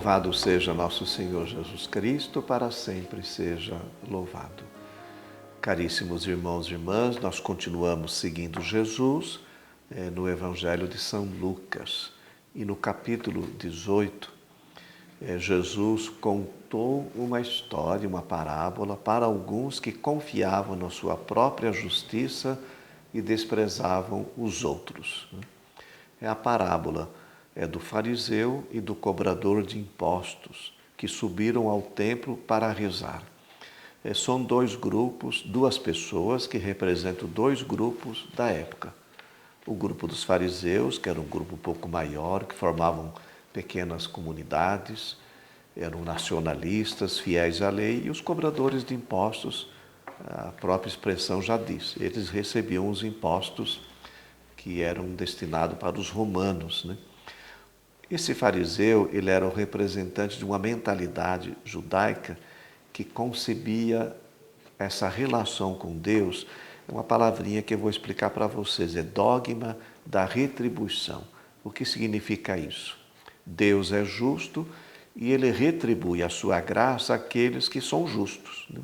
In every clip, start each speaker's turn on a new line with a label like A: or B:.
A: Louvado seja nosso Senhor Jesus Cristo, para sempre seja louvado. Caríssimos irmãos e irmãs, nós continuamos seguindo Jesus no Evangelho de São Lucas. E no capítulo 18, Jesus contou uma história, uma parábola para alguns que confiavam na sua própria justiça e desprezavam os outros. É a parábola do fariseu e do cobrador de impostos, que subiram ao templo para rezar. São dois grupos, duas pessoas que representam dois grupos da época. O grupo dos fariseus, que era um grupo um pouco maior, que formavam pequenas comunidades, eram nacionalistas, fiéis à lei, e os cobradores de impostos, a própria expressão já diz, eles recebiam os impostos que eram destinados para os romanos, né? Esse fariseu, ele era o representante de uma mentalidade judaica que concebia essa relação com Deus. É uma palavrinha que eu vou explicar para vocês, é dogma da retribuição. O que significa isso? Deus é justo e ele retribui a sua graça àqueles que são justos, né?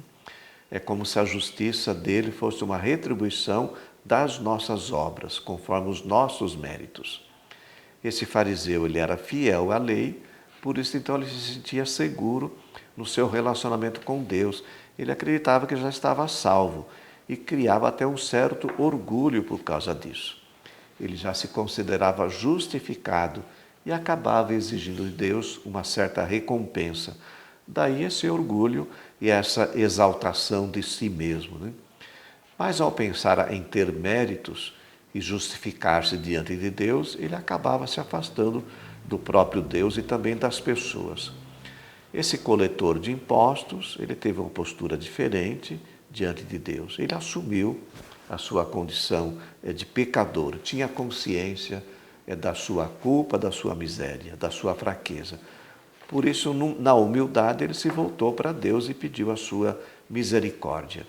A: É como se a justiça dele fosse uma retribuição das nossas obras, conforme os nossos méritos. Esse fariseu, ele era fiel à lei, por isso então ele se sentia seguro no seu relacionamento com Deus. Ele acreditava que já estava salvo e criava até um certo orgulho por causa disso. Ele já se considerava justificado e acabava exigindo de Deus uma certa recompensa. Daí esse orgulho e essa exaltação de si mesmo, né? Mas ao pensar em ter méritos e justificar-se diante de Deus, ele acabava se afastando do próprio Deus e também das pessoas. Esse coletor de impostos, ele teve uma postura diferente diante de Deus. Ele assumiu a sua condição de pecador, tinha consciência da sua culpa, da sua miséria, da sua fraqueza. Por isso, na humildade, ele se voltou para Deus e pediu a sua misericórdia.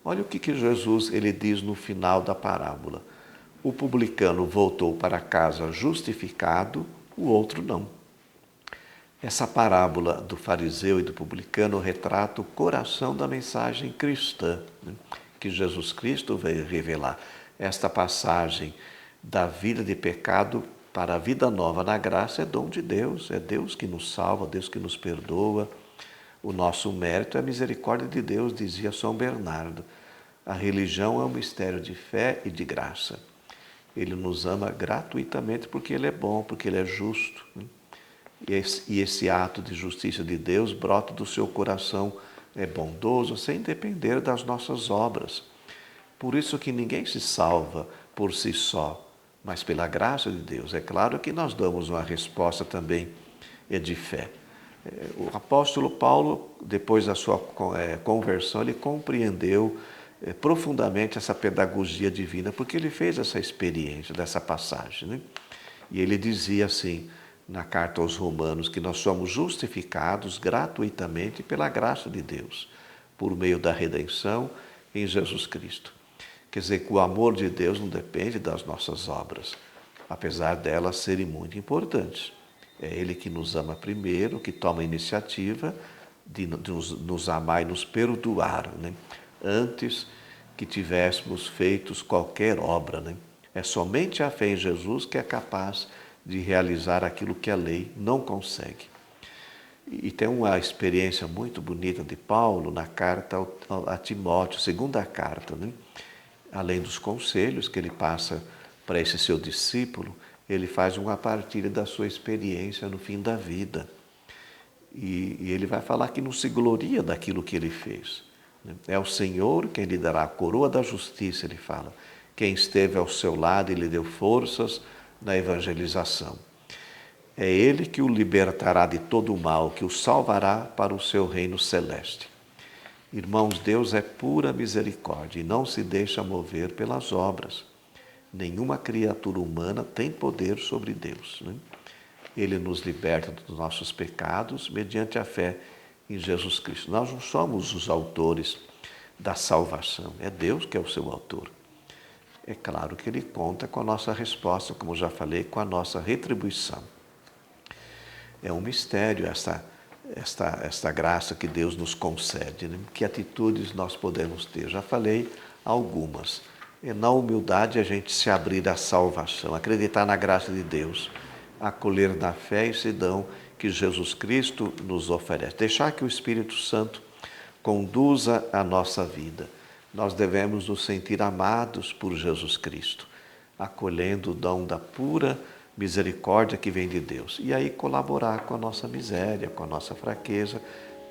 A: Olha o que Jesus ele diz no final da parábola. O publicano voltou para casa justificado, o outro não. Essa parábola do fariseu e do publicano retrata o coração da mensagem cristã, né, que Jesus Cristo veio revelar. Esta passagem da vida de pecado para a vida nova na graça é dom de Deus, é Deus que nos salva, Deus que nos perdoa. O nosso mérito é a misericórdia de Deus, dizia São Bernardo. A religião é um mistério de fé e de graça. Ele nos ama gratuitamente porque Ele é bom, porque Ele é justo, né? E esse ato de justiça de Deus brota do seu coração bondoso, sem depender das nossas obras. Por isso que ninguém se salva por si só, mas pela graça de Deus. É claro que nós damos uma resposta também de fé. O apóstolo Paulo, depois da sua conversão, ele compreendeu profundamente essa pedagogia divina, porque ele fez essa experiência dessa passagem, né? E ele dizia assim, na carta aos Romanos, que nós somos justificados gratuitamente pela graça de Deus, por meio da redenção em Jesus Cristo. Quer dizer que o amor de Deus não depende das nossas obras, apesar delas serem muito importantes. É Ele que nos ama primeiro, que toma a iniciativa de nos amar e nos perdoar, né? Antes que tivéssemos feito qualquer obra, né? É somente a fé em Jesus que é capaz de realizar aquilo que a lei não consegue. E tem uma experiência muito bonita de Paulo na carta a Timóteo, segunda carta, né? Além dos conselhos que ele passa para esse seu discípulo, ele faz uma partilha da sua experiência no fim da vida. E ele vai falar que não se gloria daquilo que ele fez. É o Senhor quem lhe dará a coroa da justiça, ele fala. Quem esteve ao seu lado e lhe deu forças na evangelização. É Ele que o libertará de todo o mal, que o salvará para o seu reino celeste. Irmãos, Deus é pura misericórdia e não se deixa mover pelas obras. Nenhuma criatura humana tem poder sobre Deus, né? Ele nos liberta dos nossos pecados mediante a fé em Jesus Cristo. Nós não somos os autores da salvação, é Deus que é o seu autor. É claro que Ele conta com a nossa resposta, como já falei, com a nossa retribuição. É um mistério esta graça que Deus nos concede, né? Que atitudes nós podemos ter? Já falei algumas. E na humildade a gente se abrir à salvação, acreditar na graça de Deus, acolher na fé esse dom que Jesus Cristo nos oferece. Deixar que o Espírito Santo conduza a nossa vida. Nós devemos nos sentir amados por Jesus Cristo, acolhendo o dom da pura misericórdia que vem de Deus. E aí colaborar com a nossa miséria, com a nossa fraqueza,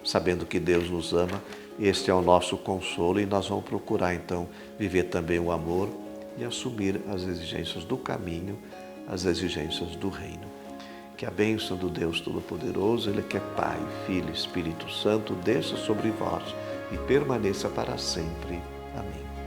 A: sabendo que Deus nos ama. Este é o nosso consolo e nós vamos procurar então viver também o amor e assumir as exigências do caminho, as exigências do reino. Que a bênção do Deus Todo-Poderoso, Ele que é Pai, Filho e Espírito Santo, desça sobre vós e permaneça para sempre. Amém.